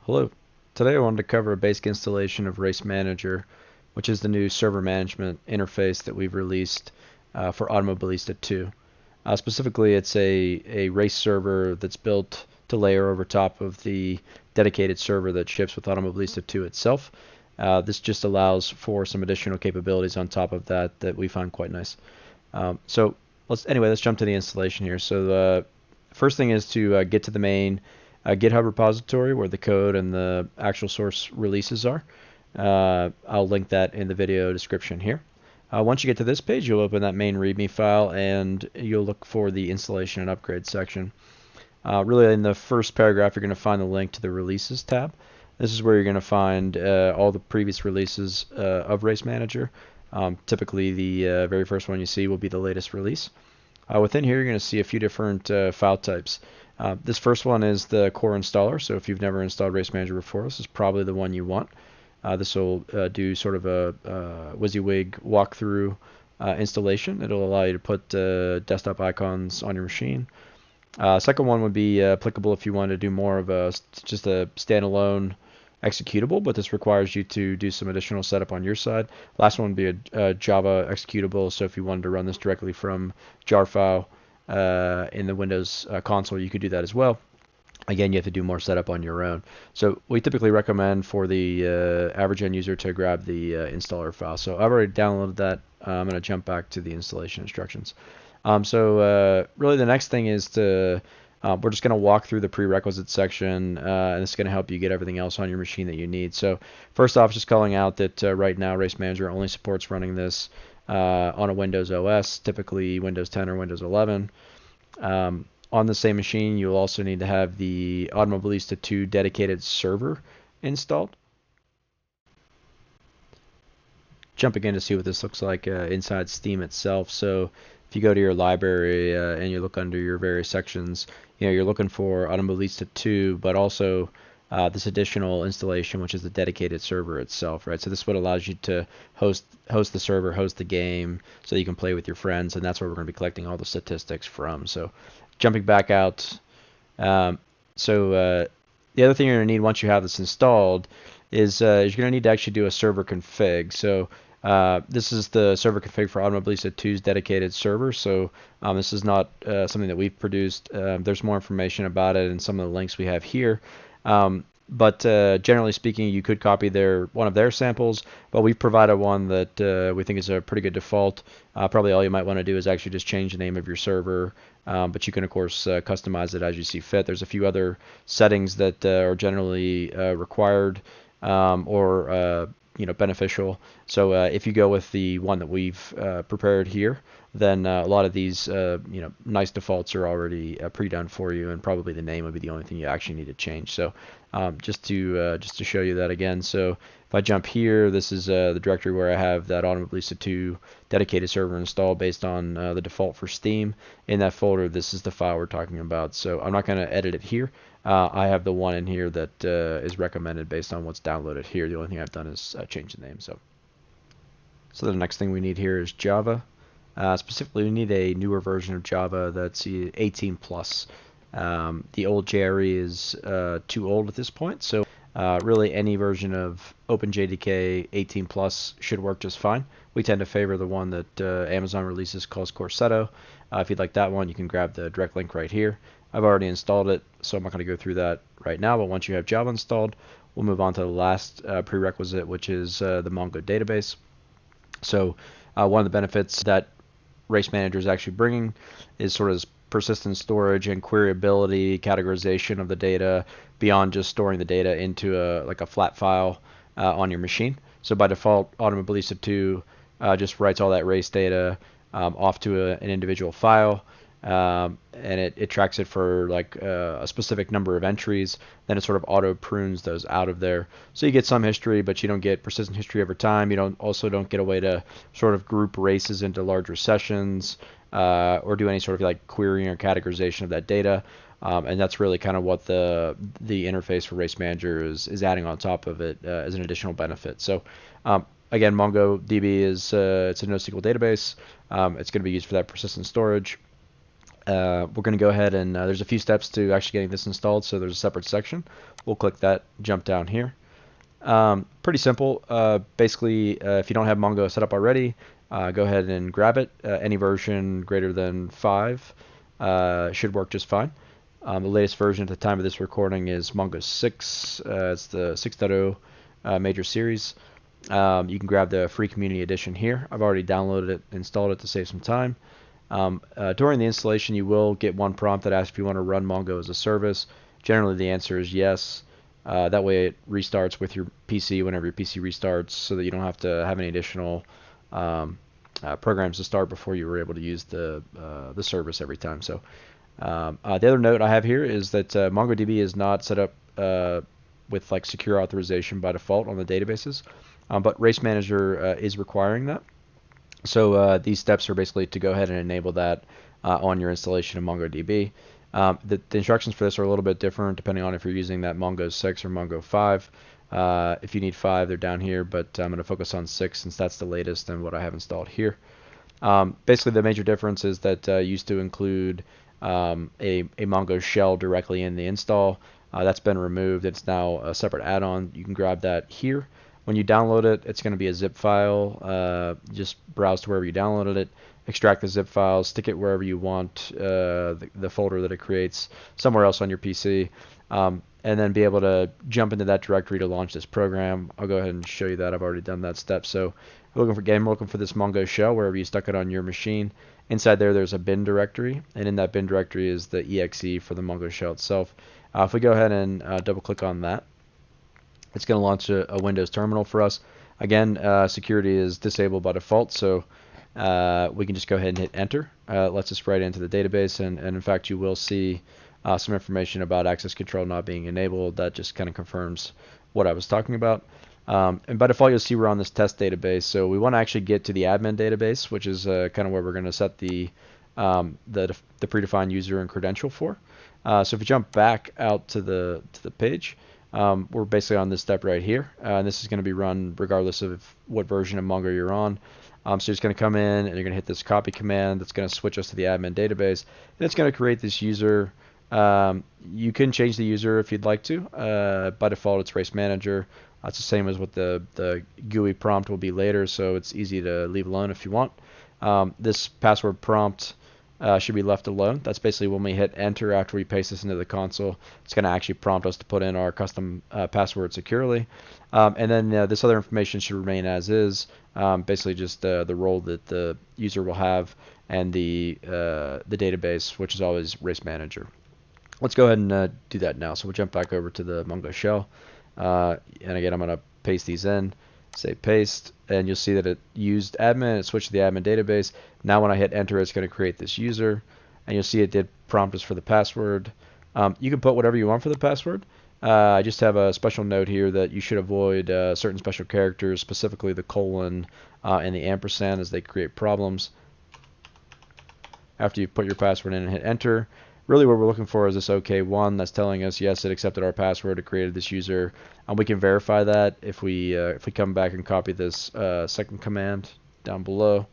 Hello. Today I wanted to cover a basic installation of Race Manager, which is the new server management interface that we've released for Automobilista 2. Specifically, it's a race server that's built to layer over top of the dedicated server that ships with Automobilista 2 itself. This just allows for some additional capabilities on top of that we find quite nice. So let's jump to the installation here. So the first thing is to get to the main GitHub repository where the code and the actual source releases are. I'll link that in the video description here. Once you get to this page, you'll open that main README file and you'll look for the installation and upgrade section. Really, in the first paragraph, you're going to find the link to the releases tab. This is where you're going to find all the previous releases of Race Manager. Typically, the very first one you see will be the latest release. Within here, you're going to see a few different file types. This first one is the core installer, so if you've never installed Race Manager before, this is probably the one you want. This will do sort of a WYSIWYG walkthrough installation. It'll allow you to put desktop icons on your machine. Second one would be applicable if you want to do more of just a standalone executable, but this requires you to do some additional setup on your side. Last one would be a Java executable, so if you wanted to run this directly from jar file in the Windows console, you could do that as well. Again, you have to do more setup on your own. So we typically recommend for the average end user to grab the installer file. So I've already downloaded that. I'm going to jump back to the installation instructions. Really the next thing is we're just going to walk through the prerequisites section, and this is going to help you get everything else on your machine that you need. So first off, just calling out that right now Race Manager only supports running this on a Windows OS, typically Windows 10 or Windows 11. On the same machine, you'll also need to have the Automobilista 2 dedicated server installed. Jumping in to see what this looks like inside Steam itself. So if you go to your library and you look under your various sections, you're looking for Automobilista 2, but also this additional installation, which is the dedicated server itself, right? So this is what allows you to host the server, host the game, so you can play with your friends, and that's where we're going to be collecting all the statistics from. So jumping back out, the other thing you're going to need once you have this installed is you're going to need to actually do a server config. So this is the server config for Automobilista 2's dedicated server. So this is not something that we've produced. There's more information about it in some of the links we have here. But generally speaking, you could copy one of their samples, but we've provided one that we think is a pretty good default. Probably all you might want to do is actually just change the name of your server, but you can of course customize it as you see fit. There's a few other settings that are generally required or beneficial. So if you go with the one that we've prepared here, then a lot of these nice defaults are already pre-done for you, and probably the name would be the only thing you actually need to change. So just to show you that again, so if I jump here, this is the directory where I have that Automobilista 2 dedicated server installed based on the default for Steam. In that folder, this is the file we're talking about. So I'm not going to edit it here. I have the one in here that is recommended based on what's downloaded here. The only thing I've done is change the name. So the next thing we need here is Java. Specifically, we need a newer version of Java that's 18 plus. The old JRE is too old at this point, so really any version of OpenJDK 18 plus should work just fine. We tend to favor the one that Amazon releases called Corsetto. If you'd like that one, you can grab the direct link right here. I've already installed it, so I'm not going to go through that right now, but once you have Java installed, we'll move on to the last prerequisite, which is the Mongo database. So one of the benefits that Race Manager is actually bringing is sort of persistent storage and queryability, categorization of the data beyond just storing the data into a flat file on your machine. So by default, Automobilista 2 just writes all that race data off to an individual file, and it tracks it for a specific number of entries. Then it sort of auto prunes those out of there, so you get some history, but you don't get persistent history over time. You don't get a way to sort of group races into larger sessions or do any sort of querying or categorization of that data. And that's really kind of what the interface for Race Manager is adding on top of it as an additional benefit. So again, MongoDB is it's a NoSQL database. It's going to be used for that persistent storage. We're going to go ahead and there's a few steps to actually getting this installed, so there's a separate section. We'll click that, jump down here. Pretty simple. Basically, if you don't have Mongo set up already, go ahead and grab it. Any version greater than 5 should work just fine. The latest version at the time of this recording is Mongo 6. It's the 6.0 major series. You can grab the free community edition here. I've already downloaded it, installed it to save some time. During the installation, you will get one prompt that asks if you want to run Mongo as a service. Generally, the answer is yes. That way it restarts with your PC whenever your PC restarts, so that you don't have to have any additional programs to start before you were able to use the service every time. So the other note I have here is that MongoDB is not set up with like secure authorization by default on the databases, but Race Manager is requiring that. So these steps are basically to go ahead and enable that on your installation of MongoDB. The instructions for this are a little bit different depending on if you're using that Mongo 6 or Mongo 5. If you need 5, they're down here, but I'm going to focus on 6 since that's the latest and what I have installed here. Basically, the major difference is that used to include a Mongo shell directly in the install. That's been removed. It's now a separate add-on. You can grab that here. When you download it, it's going to be a zip file. Just browse to wherever you downloaded it, extract the zip file, stick it wherever you want, the folder that it creates, somewhere else on your PC, and then be able to jump into that directory to launch this program. I'll go ahead and show you that. I've already done that step. So we're looking for this Mongo shell wherever you stuck it on your machine. Inside there's a bin directory, and in that bin directory is the exe for the Mongo shell itself. If we go ahead and double click on that, it's going to launch a Windows terminal for us. Again, security is disabled by default, so we can just go ahead and hit enter. It lets us right into the database, and in fact you will see some information about access control not being enabled. That just kind of confirms what I was talking about. And by default you'll see we're on this test database, so we want to actually get to the admin database, which is kind of where we're going to set the predefined user and credential for. So if we jump back out to the page, we're basically on this step right here, and this is going to be run regardless of what version of Mongo you're on. So you're just going to come in and you're going to hit this copy command that's going to switch us to the admin database, and it's going to create this user. You can change the user if you'd like to. By default it's Race Manager. It's the same as what the GUI prompt will be later, so it's easy to leave alone if you want. This password prompt should be left alone. That's basically when we hit enter after we paste this into the console. It's going to actually prompt us to put in our custom password securely. And then this other information should remain as is, basically just the role that the user will have and the database, which is always Race Manager. Let's go ahead and do that now. So we'll jump back over to the Mongo shell. And again, I'm going to paste these in. Say paste, and you'll see that it used admin, it switched to the admin database. Now when I hit enter, it's going to create this user, and you'll see it did prompt us for the password. You can put whatever you want for the password. I just have a special note here that you should avoid certain special characters, specifically the colon and the ampersand, as they create problems. After you put your password in and hit enter, really what we're looking for is this OK1 that's telling us yes, it accepted our password, it created this user, and we can verify that if we come back and copy this second command down below.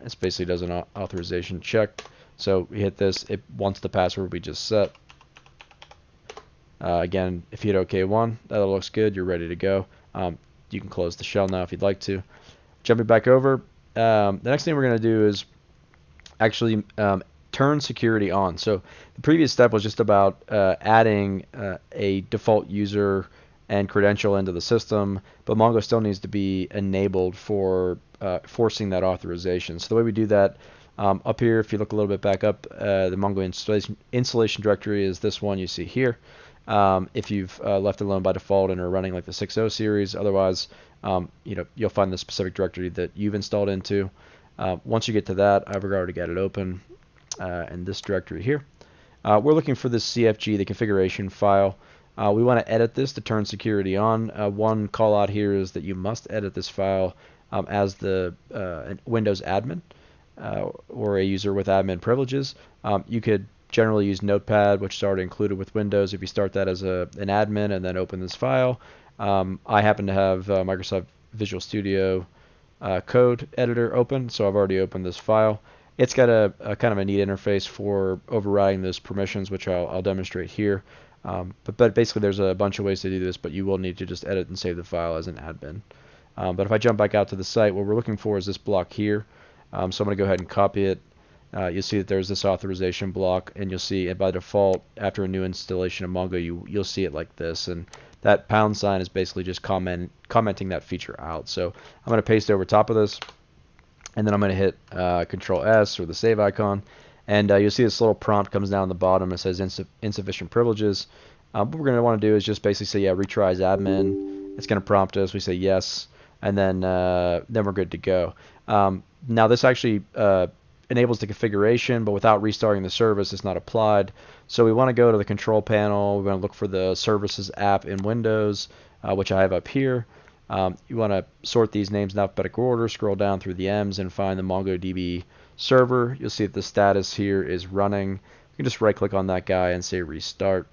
This basically does an authorization check. So we hit this, it wants the password we just set. Again, if you hit OK1, that looks good, you're ready to go. You can close the shell now if you'd like to. Jumping back over, the next thing we're going to do is actually turn security on. So the previous step was just about adding a default user and credential into the system, but Mongo still needs to be enabled for forcing that authorization. So the way we do that, up here, if you look a little bit back up, the Mongo installation directory is this one you see here. If you've left it alone by default and are running like the 6.0 series, otherwise you'll find the specific directory that you've installed into. Once you get to that, I've already got it open in this directory here. We're looking for this CFG, the configuration file. We want to edit this to turn security on. One call out here is that you must edit this file as the Windows admin or a user with admin privileges. You could generally use Notepad, which is already included with Windows, if you start that as an admin and then open this file. I happen to have Microsoft Visual Studio Code editor open, so I've already opened this file. it's got a kind of a neat interface for overriding those permissions, which I'll demonstrate here. But basically, there's a bunch of ways to do this, but you will need to just edit and save the file as an admin. But if I jump back out to the site, what we're looking for is this block here. So I'm going to go ahead and copy it. You'll see that there's this authorization block, and you'll see by default, after a new installation of Mongo, you'll see it like this. And that pound sign is basically just commenting that feature out. So I'm going to paste it over top of this, and then I'm going to hit Control S or the save icon, and you'll see this little prompt comes down the bottom. It says insufficient privileges. What we're going to want to do is just basically say, yeah, retry as admin. It's going to prompt us. We say yes, and then we're good to go. Now this actually enables the configuration, but without restarting the service, it's not applied. So we want to go to the control panel. We're going to look for the services app in Windows, which I have up here. You want to sort these names in alphabetical order, scroll down through the M's, and find the MongoDB server. You'll see that the status here is running. You can just right click on that guy and say restart.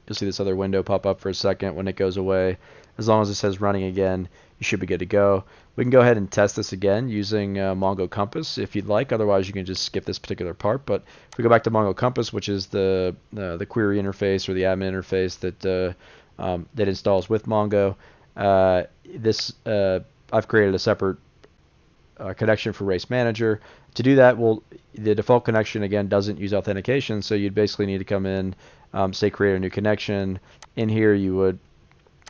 You'll see this other window pop up for a second. When it goes away, as long as it says running again, you should be good to go. We can go ahead and test this again using Mongo Compass if you'd like. Otherwise, you can just skip this particular part. But if we go back to Mongo Compass, which is the query interface or the admin interface that installs with Mongo, I've created a separate connection for Race Manager. To do that, the default connection again doesn't use authentication, so you'd basically need to come in, say create a new connection. In here, you would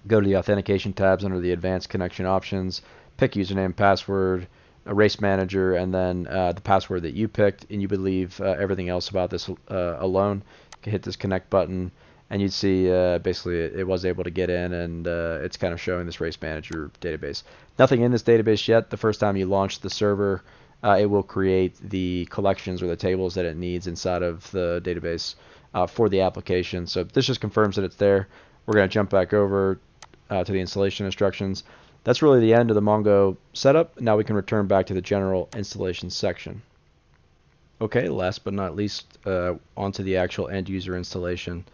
go to the authentication tabs under the advanced connection options, pick username, password, a Race Manager, and then the password that you picked, and you would leave everything else about this alone. You can hit this connect button, and you'd see basically it was able to get in, and it's kind of showing this Race Manager database. Nothing in this database yet. The first time you launch the server, it will create the collections or the tables that it needs inside of the database for the application. So this just confirms that it's there. We're going to jump back over to the installation instructions. That's really the end of the Mongo setup. Now we can return back to the general installation section. Okay, last but not least, onto the actual end user installation.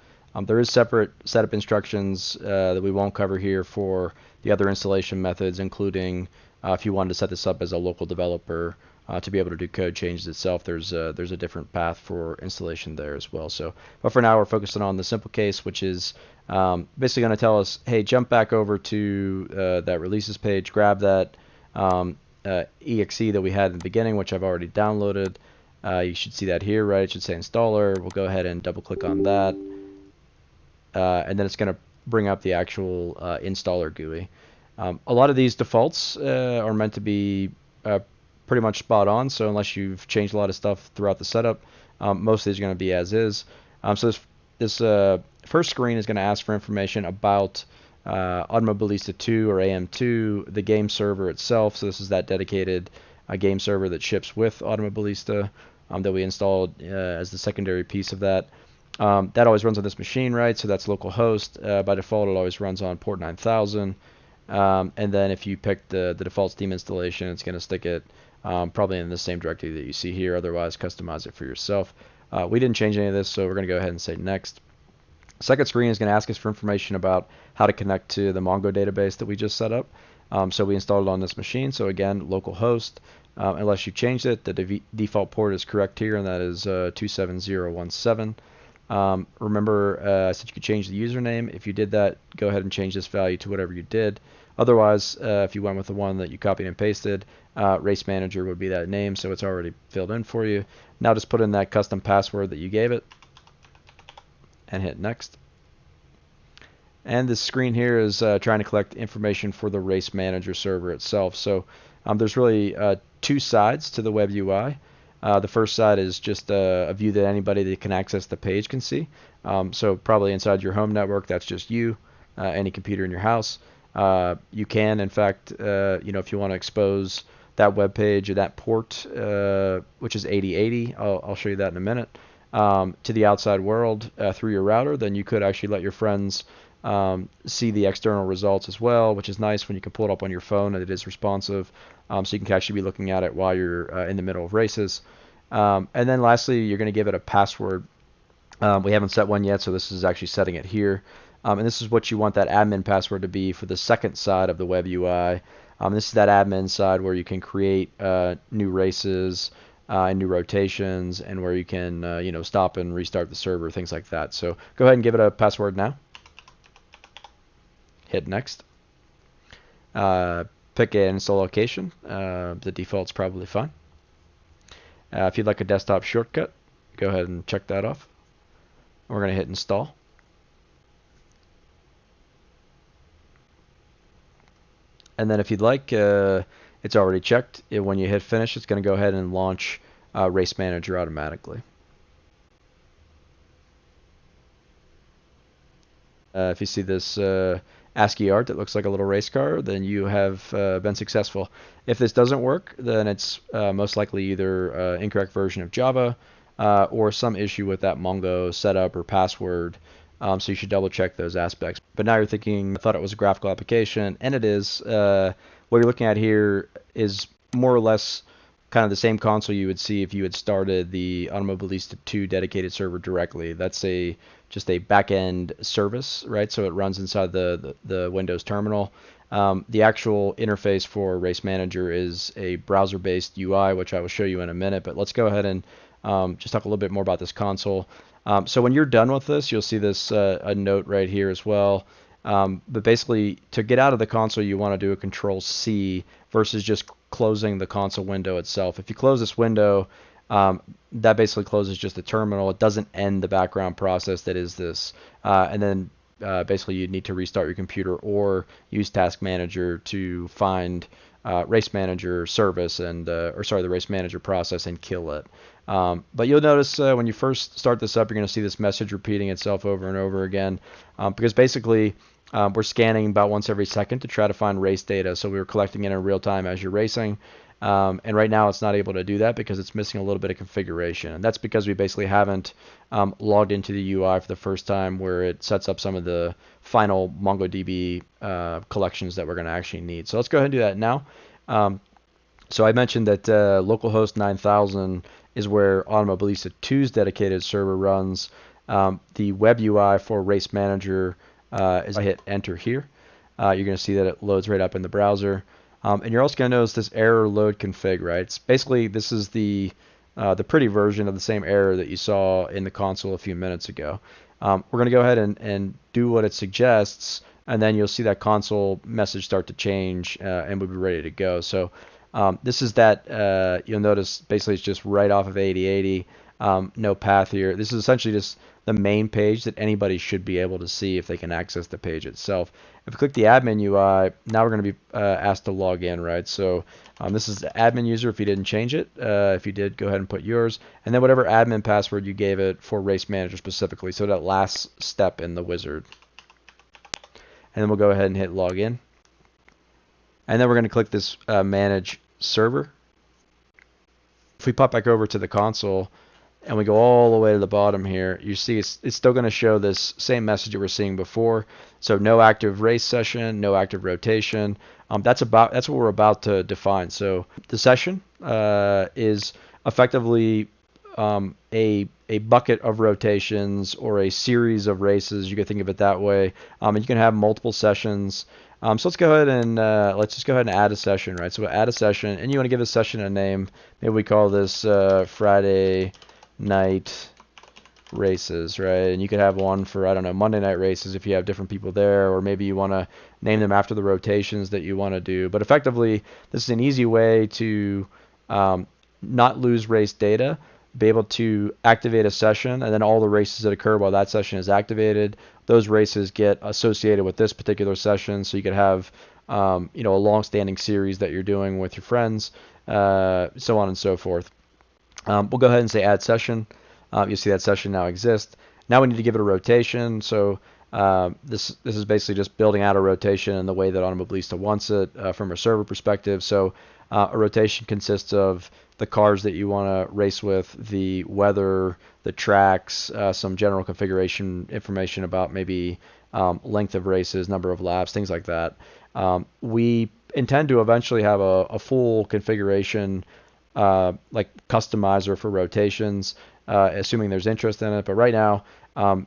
There is separate setup instructions that we won't cover here for the other installation methods, including if you wanted to set this up as a local developer to be able to do code changes itself. There's a different path for installation there as well. So, but for now, we're focusing on the simple case, which is basically going to tell us, hey, jump back over to that releases page, grab that exe that we had in the beginning, which I've already downloaded. You should see that here, right? It should say installer. We'll go ahead and double click on that. And then it's going to bring up the actual installer GUI. A lot of these defaults are meant to be pretty much spot on, so unless you've changed a lot of stuff throughout the setup, most of these are going to be as is. So this first screen is going to ask for information about Automobilista 2 or AM2, the game server itself. So this is that dedicated game server that ships with Automobilista that we installed as the secondary piece of that. That always runs on this machine, right? So that's localhost. By default, it always runs on port 9000. And then if you pick the default Steam installation, it's going to stick it probably in the same directory that you see here. Otherwise, customize it for yourself. We didn't change any of this, so we're going to go ahead and say next. Second screen is going to ask us for information about how to connect to the Mongo database that we just set up. So we installed it on this machine. So again, localhost. Unless you changed it, the default port is correct here, and that is 27017. Remember, I said you could change the username. If you did that, go ahead and change this value to whatever you did. Otherwise, if you went with the one that you copied and pasted, Race Manager would be that name, so it's already filled in for you. Now just put in that custom password that you gave it and hit next. And this screen here is trying to collect information for the Race Manager server itself. So there's really two sides to the web UI. The first side is just a view that anybody that can access the page can see. So probably inside your home network, that's just you, any computer in your house. You can, in fact, if you want to expose that web page or that port, which is 8080, I'll show you that in a minute, to the outside world through your router, then you could actually let your friends see the external results as well, which is nice when you can pull it up on your phone and it is responsive. So you can actually be looking at it while you're in the middle of races. And then lastly, you're going to give it a password. We haven't set one yet, so this is actually setting it here. And this is what you want that admin password to be for the second side of the web UI. This is that admin side where you can create new races and new rotations, and where you can stop and restart the server, things like that. So go ahead and give it a password now. Hit next. Pick an install location. The default's probably fine. If you'd like a desktop shortcut, go ahead and check that off. We're going to hit install. And then if you'd like, it's already checked. When you hit finish, it's going to go ahead and launch Race Manager automatically. If you see this ASCII art that looks like a little race car, then you have been successful. If this doesn't work, then it's most likely either incorrect version of Java or some issue with that Mongo setup or password. So you should double check those aspects. But now you're thinking, I thought it was a graphical application, and it is. What you're looking at here is more or less kind of the same console you would see if you had started the Automobilista 2 dedicated server directly. That's just a back-end service, right? So it runs inside the Windows terminal. The actual interface for Race Manager is a browser-based UI, which I will show you in a minute. But let's go ahead and just talk a little bit more about this console. So when you're done with this, you'll see this a note right here as well. But basically, to get out of the console, you want to do a Control-C versus just closing the console window itself. If you close this window, that basically closes just the terminal. It doesn't end the background process that is this. And then basically you need to restart your computer or use Task Manager to find Race Manager service and the Race Manager process and kill it. But you'll notice when you first start this up, you're going to see this message repeating itself over and over again because basically we're scanning about once every second to try to find race data. So we were collecting it in real time as you're racing. And right now it's not able to do that because it's missing a little bit of configuration. And that's because we basically haven't logged into the UI for the first time, where it sets up some of the final MongoDB collections that we're going to actually need. So let's go ahead and do that now. So I mentioned that localhost 9000 is where Automobilista 2's dedicated server runs. The web UI for Race Manager is I hit enter here. You're going to see that it loads right up in the browser. And you're also going to notice this error load config, right? It's basically, this is the pretty version of the same error that you saw in the console a few minutes ago. We're going to go ahead and do what it suggests, and then you'll see that console message start to change, and we'll be ready to go. So this is that, you'll notice basically it's just right off of 8080, no path here. This is essentially just the main page that anybody should be able to see if they can access the page itself. If we click the admin UI, now we're going to be asked to log in, right? So this is the admin user if you didn't change it. If you did, go ahead and put yours. And then whatever admin password you gave it for Race Manager specifically, so that last step in the wizard. And then we'll go ahead and hit login. And then we're going to click this manage server. If we pop back over to the console, and we go all the way to the bottom here, you see it's still going to show this same message that we're seeing before. So no active race session, no active rotation. That's what we're about to define. So the session is effectively a bucket of rotations or a series of races. You can think of it that way. And you can have multiple sessions. So let's go ahead and let's just go ahead and add a session, right? So we'll add a session, and you want to give a session a name. Maybe we call this Friday night races, right? And you could have one for, I don't know, Monday night races if you have different people there, or maybe you want to name them after the rotations that you want to do. But effectively, this is an easy way to not lose race data, be able to activate a session, and then all the races that occur while that session is activated, those races get associated with this particular session. So you could have a long-standing series that you're doing with your friends, so on and so forth. We'll go ahead and say add session. You'll see that session now exists. Now we need to give it a rotation. So this is basically just building out a rotation in the way that Automobilista wants it from a server perspective. So a rotation consists of the cars that you want to race with, the weather, the tracks, some general configuration information about maybe length of races, number of laps, things like that. We intend to eventually have a full configuration like customizer for rotations. assuming there's interest in it. But right now,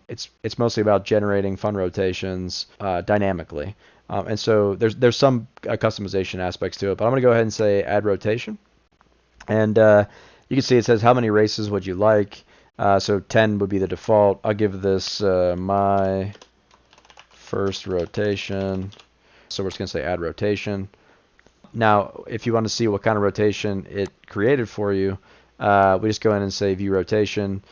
it's mostly about generating fun rotations dynamically. And so there's some customization aspects to it. But I'm going to go ahead and say add rotation. And you can see it says how many races would you like. So 10 would be the default. I'll give this my first rotation. So we're just going to say add rotation. Now, if you want to see what kind of rotation it created for you, we just go in and say view rotation,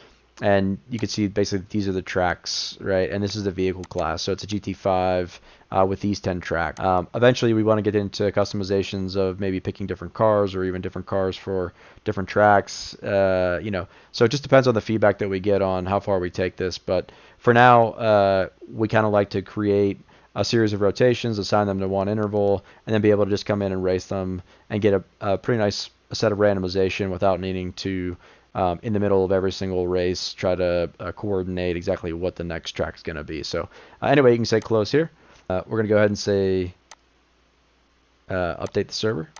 and you can see basically these are the tracks, right? And this is the vehicle class, so it's a GT5 with these 10 tracks. Eventually, we want to get into customizations of maybe picking different cars or even different cars for different tracks. So it just depends on the feedback that we get on how far we take this. But for now, we kind of like to create a series of rotations, assign them to one interval, and then be able to just come in and race them and get a pretty nice set of randomization without needing to, in the middle of every single race, try to coordinate exactly what the next track is going to be. So anyway, you can say close here. We're going to go ahead and say update the server.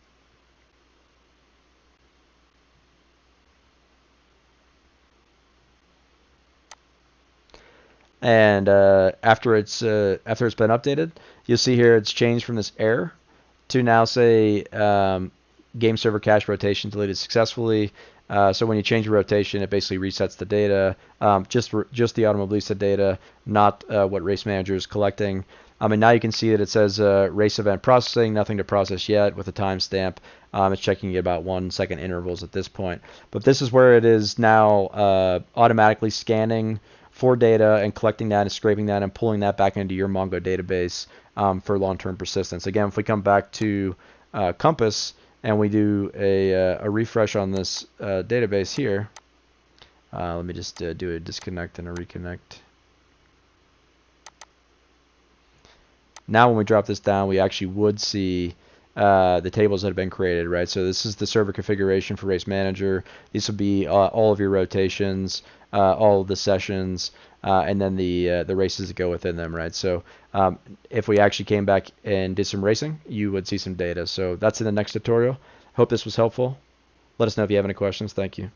And after it's been updated, you'll see here it's changed from this error to now say game server cache rotation deleted successfully. So when you change your rotation, it basically resets the data, just the Automobilista data, not what Race Manager is collecting. And now you can see that it says race event processing, nothing to process yet with a timestamp. It's checking at about 1 second intervals at this point. But this is where it is now automatically scanning for data and collecting that and scraping that and pulling that back into your Mongo database for long-term persistence. Again, if we come back to Compass and we do a refresh on this database here, let me just do a disconnect and a reconnect. Now when we drop this down, we actually would see the tables that have been created, right? So this is the server configuration for Race Manager. These would be all of your rotations, all of the sessions, and then the races that go within them, right? So if we actually came back and did some racing, you would see some data. So that's in the next tutorial. Hope this was helpful. Let us know if you have any questions. Thank you.